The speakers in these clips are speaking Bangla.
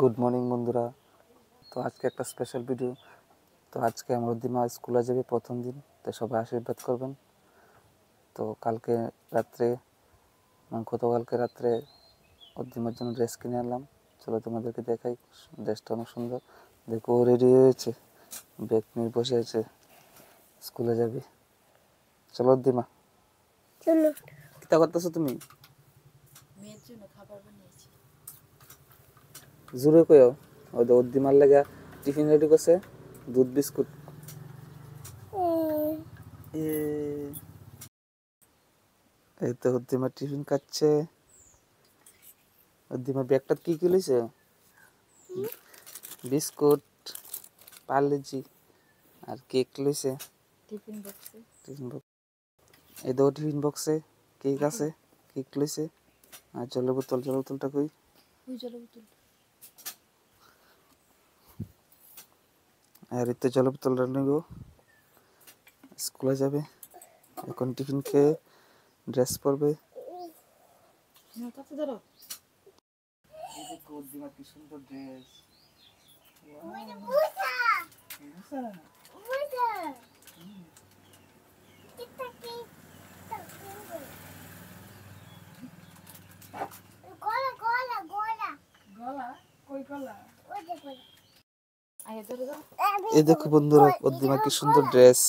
গুড মর্নিং বন্ধুরা। তো আজকে একটা স্পেশাল ভিডিও। তো আজকে আমার দিমা স্কুলে যাবে প্রথম দিন, তো সবাই আশীর্বাদ করবেন। তো কালকে রাত্রে গতকালকে রাত্রে অদ্দিমার জন্য ড্রেস কিনে আনলাম। চলো তোমাদেরকে দেখাই, ড্রেসটা অনেক সুন্দর। দেখো ও রেডি হয়েছে, ব্যাগ নিয়ে বসে আছে, স্কুলে যাবে। চলো অদ্দিমা, চলো। কিতা করতেছো তুমি? মেয়ের জন্য খাবার বানিয়েছি। জোরে কইও। অদ্দিমার লাগা টিফিন রেডি করছে, দুধ বিস্কুট। এই তো অদ্দিমা টিফিন খাচ্ছে। অদ্দিমা ব্যাগটা কি কি লইছে? বিস্কুট, পার্লেজি আর কেক লইছে। টিফিন বক্সে টিফিন বক্স, এই দেখো টিফিন বক্সে কেক আছে, কেক লইছে। আর জলের বোতলটা কই? ওই জলের বোতল। আর এই তো জলের বোতলটা নিব, স্কুলে যাবে। এখন টিফিন খেয়ে ড্রেস পরবে। না কাছে ধরো। এই দেখো অদ্দিমা কি সুন্দর ড্রেস। এই দেখো বন্ধুরা অদ্দিমা কি সুন্দর ড্রেস।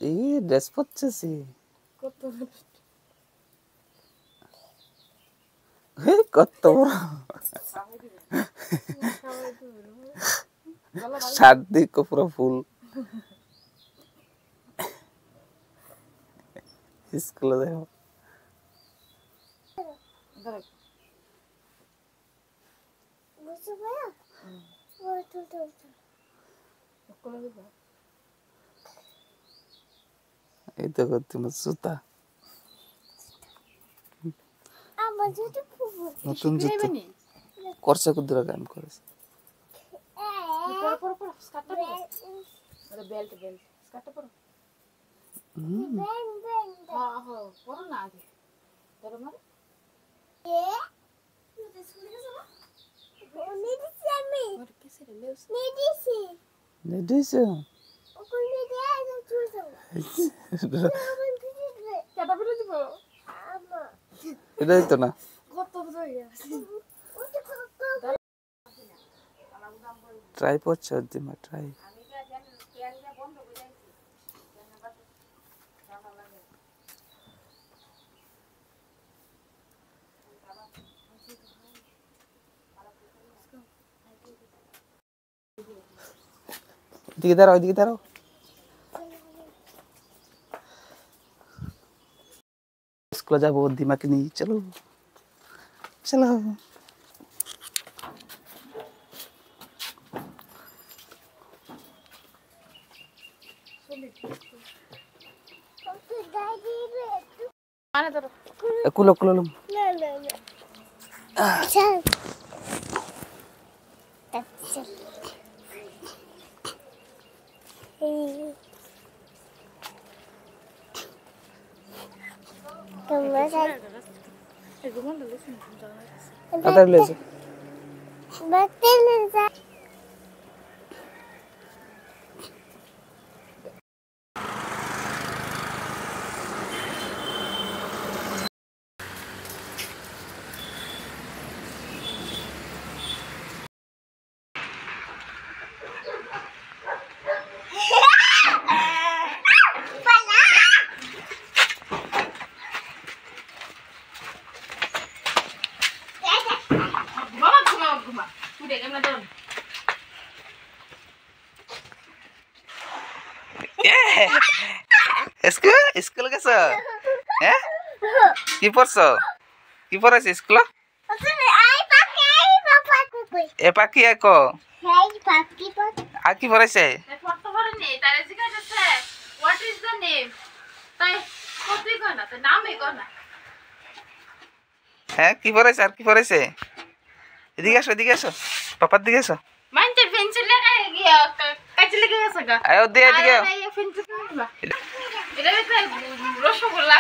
এই ড্রেস পরছে কত বড় শার্ট দিক পুরো ফুল। স্কুলে দেখো এই দেখো তোমার জুতা, নতুন জুতা করছে কুদ্দুর গান করেছে। এটাই তো না, ট্রাই করছে অদ্দিমা, ট্রাই। এদিকে দাঁড়াও, এদিকে দাঁড়াও। স্কুলে যাবো অদ্দিমাকে নিয়ে, চলো চলো। কুলো কুলো স্কুল গেছ? হ্যাঁ, কি পড়ছো? কি পড়াইছে স্কুল? এ পাখি এক আর কি পড়াইছে? হ্যাঁ, কি পড়াইছে আর কি পড়াইছে? এদিকে আসো, এদিকে আসো, পাপার দিকে আসো। রসগোল্লা